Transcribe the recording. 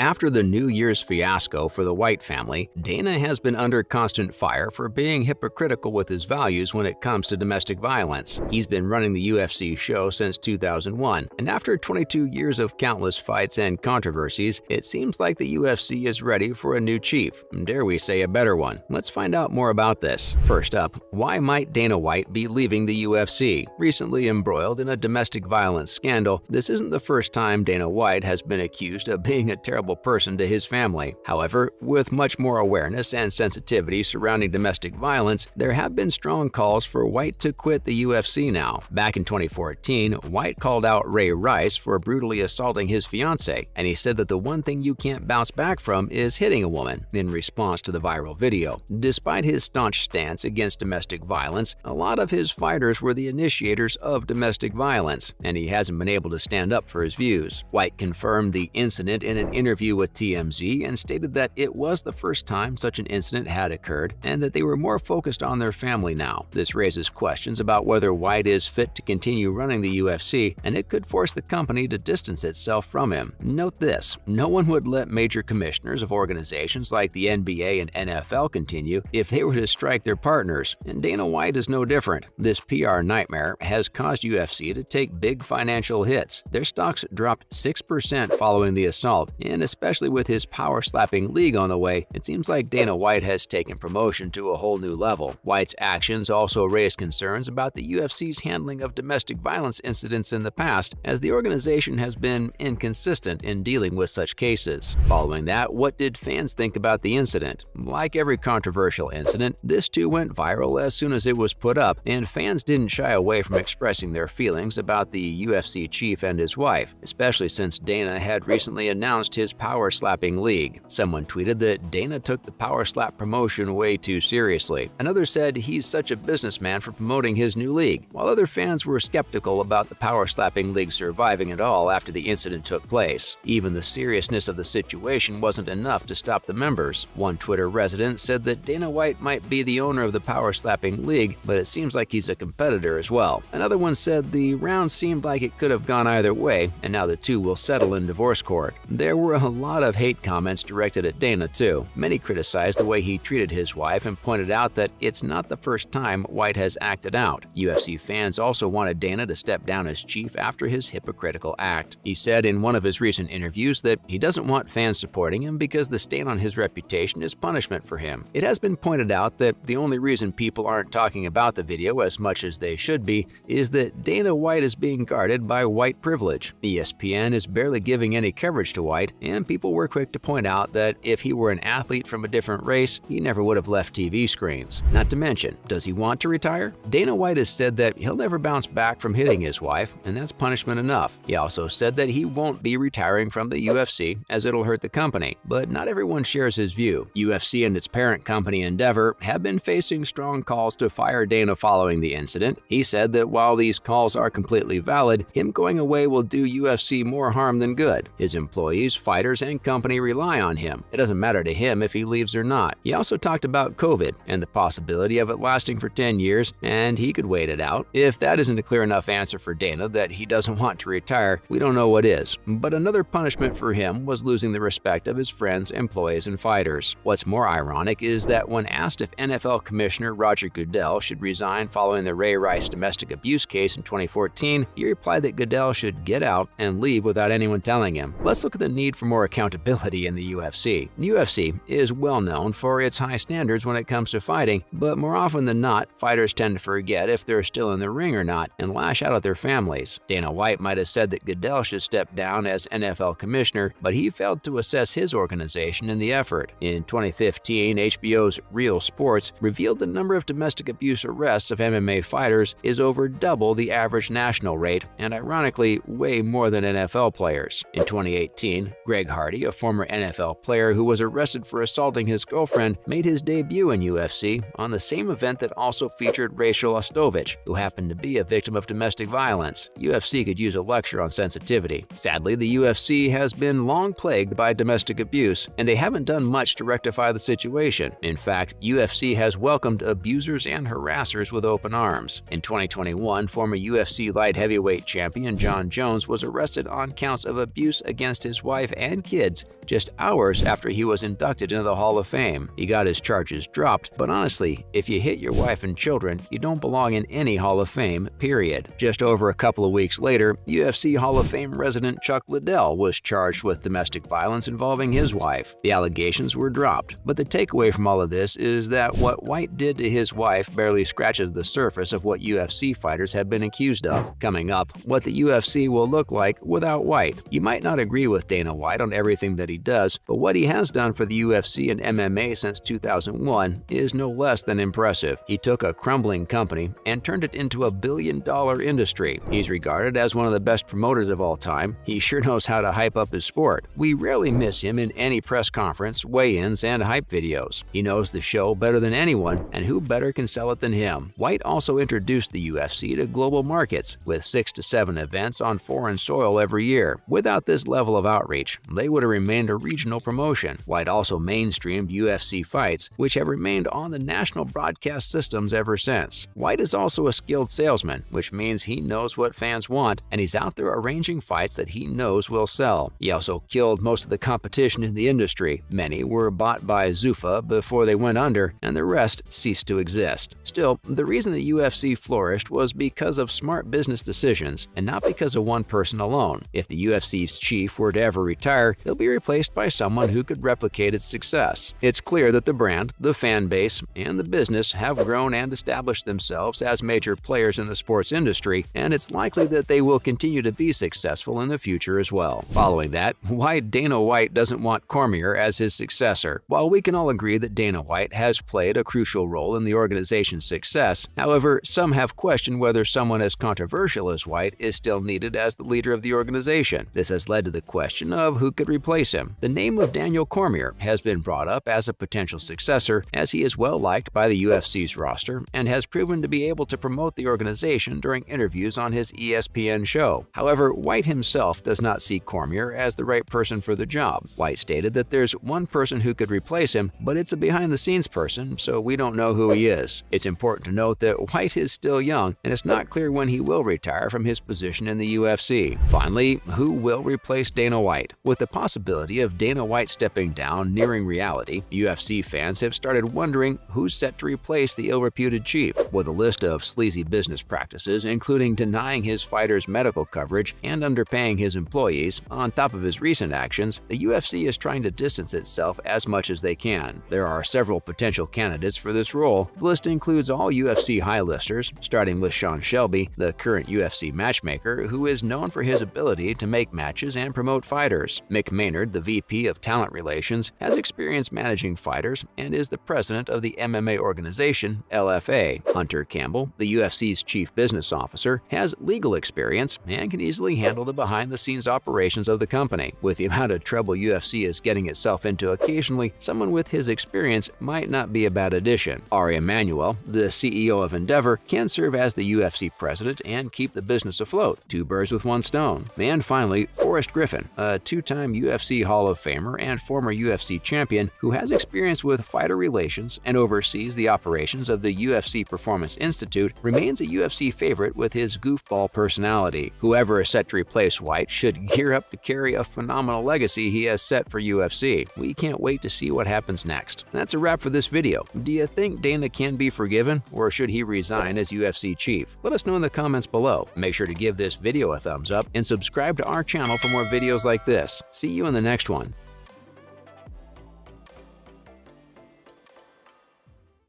After the New Year's fiasco for the White family, Dana has been under constant fire for being hypocritical with his values when it comes to domestic violence. He's been running the UFC show since 2001, and after 22 years of countless fights and controversies, it seems like the UFC is ready for a new chief, dare we say a better one. Let's find out more about this. First up, why might Dana White be leaving the UFC? Recently embroiled in a domestic violence scandal, this isn't the first time Dana White has been accused of being a terrible person to his family. However, with much more awareness and sensitivity surrounding domestic violence, there have been strong calls for White to quit the UFC now. Back in 2014, White called out Ray Rice for brutally assaulting his fiancée, and he said that the one thing you can't bounce back from is hitting a woman, in response to the viral video. Despite his staunch stance against domestic violence, a lot of his fighters were the initiators of domestic violence, and he hasn't been able to stand up for his views. White confirmed the incident in an interview with TMZ and stated that it was the first time such an incident had occurred and that they were more focused on their family now. This raises questions about whether White is fit to continue running the UFC, and it could force the company to distance itself from him. Note this: no one would let major commissioners of organizations like the NBA and NFL continue if they were to strike their partners, and Dana White is no different. This PR nightmare has caused UFC to take big financial hits. Their stocks dropped 6% following the assault, and especially with his power-slapping league on the way, it seems like Dana White has taken promotion to a whole new level. White's actions also raised concerns about the UFC's handling of domestic violence incidents in the past, as the organization has been inconsistent in dealing with such cases. Following that, what did fans think about the incident? Like every controversial incident, this too went viral as soon as it was put up, and fans didn't shy away from expressing their feelings about the UFC chief and his wife, especially since Dana had recently announced his power-slapping league. Someone tweeted that Dana took the power slap promotion way too seriously. Another said he's such a businessman for promoting his new league, while other fans were skeptical about the power-slapping league surviving at all after the incident took place. Even the seriousness of the situation wasn't enough to stop the members. One Twitter resident said that Dana White might be the owner of the power-slapping league, but it seems like he's a competitor as well. Another one said the round seemed like it could have gone either way, and now the two will settle in divorce court. There were a lot of hate comments directed at Dana too. Many criticized the way he treated his wife and pointed out that it's not the first time White has acted out. UFC fans also wanted Dana to step down as chief after his hypocritical act. He said in one of his recent interviews that he doesn't want fans supporting him because the stain on his reputation is punishment for him. It has been pointed out that the only reason people aren't talking about the video as much as they should be is that Dana White is being guarded by white privilege. ESPN is barely giving any coverage to White, and people were quick to point out that if he were an athlete from a different race, he never would have left TV screens. Not to mention, does he want to retire? Dana White has said that he'll never bounce back from hitting his wife, and that's punishment enough. He also said that he won't be retiring from the UFC as it'll hurt the company, but not everyone shares his view. UFC and its parent company Endeavor have been facing strong calls to fire Dana following the incident. He said that while these calls are completely valid, him going away will do UFC more harm than good. His employees, fighters, and company rely on him. It doesn't matter to him if he leaves or not. He also talked about COVID and the possibility of it lasting for 10 years, and he could wait it out. If that isn't a clear enough answer for Dana that he doesn't want to retire, we don't know what is. But another punishment for him was losing the respect of his friends, employees, and fighters. What's more ironic is that when asked if NFL Commissioner Roger Goodell should resign following the Ray Rice domestic abuse case in 2014, he replied that Goodell should get out and leave without anyone telling him. Let's look at the need for more accountability in the UFC. The UFC is well known for its high standards when it comes to fighting, but more often than not, fighters tend to forget if they're still in the ring or not and lash out at their families. Dana White might have said that Goodell should step down as NFL commissioner, but he failed to assess his organization in the effort. In 2015, HBO's Real Sports revealed the number of domestic abuse arrests of MMA fighters is over double the average national rate, and ironically, way more than NFL players. In 2018, Greg Hardy, a former NFL player who was arrested for assaulting his girlfriend, made his debut in UFC on the same event that also featured Rachel Ostovich, who happened to be a victim of domestic violence. UFC could use a lecture on sensitivity. Sadly, the UFC has been long plagued by domestic abuse, and they haven't done much to rectify the situation. In fact, UFC has welcomed abusers and harassers with open arms. In 2021, former UFC light heavyweight champion Jon Jones was arrested on counts of abuse against his wife and kids just hours after he was inducted into the Hall of Fame. He got his charges dropped, but honestly, if you hit your wife and children, you don't belong in any Hall of Fame, period. Just over a couple of weeks later, UFC Hall of Fame resident Chuck Liddell was charged with domestic violence involving his wife. The allegations were dropped, but the takeaway from all of this is that what White did to his wife barely scratches the surface of what UFC fighters have been accused of. Coming up, what the UFC will look like without White. You might not agree with Dana White on everything that he does, but what he has done for the UFC and MMA since 2001 is no less than impressive. He took a crumbling company and turned it into a billion-dollar industry. He's regarded as one of the best promoters of all time. He sure knows how to hype up his sport. We rarely miss him in any press conference, weigh-ins, and hype videos. He knows the show better than anyone, and who better can sell it than him? White also introduced the UFC to global markets, with 6 to 7 events on foreign soil every year. Without this level of outreach, they would have remained a regional promotion. White also mainstreamed UFC fights, which have remained on the national broadcast systems ever since. White is also a skilled salesman, which means he knows what fans want, and he's out there arranging fights that he knows will sell. He also killed most of the competition in the industry. Many were bought by Zuffa before they went under, and the rest ceased to exist. Still, the reason the UFC flourished was because of smart business decisions, and not because of one person alone. If the UFC's chief were to ever retire, he'll be replaced by someone who could replicate its success. It's clear that the brand, the fan base, and the business have grown and established themselves as major players in the sports industry, and it's likely that they will continue to be successful in the future as well. Following that, why Dana White doesn't want Cormier as his successor. While we can all agree that Dana White has played a crucial role in the organization's success, however, some have questioned whether someone as controversial as White is still needed as the leader of the organization. This has led to the question of who could replace him. The name of Daniel Cormier has been brought up as a potential successor, as he is well liked by the UFC's roster and has proven to be able to promote the organization during interviews on his ESPN show. However, White himself does not see Cormier as the right person for the job. White stated that there's one person who could replace him, but it's a behind-the-scenes person, so we don't know who he is. It's important to note that White is still young, and it's not clear when he will retire from his position in the UFC. Finally, who will replace Dana White? With the possibility of Dana White stepping down nearing reality, UFC fans have started wondering who's set to replace the ill-reputed chief. With a list of sleazy business practices, including denying his fighters medical coverage and underpaying his employees, on top of his recent actions, the UFC is trying to distance itself as much as they can. There are several potential candidates for this role. The list includes all UFC high-listers, starting with Sean Shelby, the current UFC matchmaker, who is known for his ability to make matches and promote fighters. Mick Maynard, the VP of Talent Relations, has experience managing fighters and is the president of the MMA organization LFA. Hunter Campbell, the UFC's chief business officer, has legal experience and can easily handle the behind-the-scenes operations of the company. With the amount of trouble UFC is getting itself into occasionally, someone with his experience might not be a bad addition. Ari Emanuel, the CEO of Endeavor, can serve as the UFC president and keep the business afloat. Two birds with one stone. And finally, Forrest Griffin, a two-time UFC Hall of Famer and former UFC champion who has experience with fighter relations and oversees the operations of the UFC Performance Institute, remains a UFC favorite with his goofball personality. Whoever is set to replace White should gear up to carry a phenomenal legacy he has set for UFC. We can't wait to see what happens next. That's a wrap for this video. Do you think Dana can be forgiven, or should he resign as UFC chief? Let us know in the comments below. Make sure to give this video a thumbs up and subscribe to our channel for more videos like this. See you in the next one.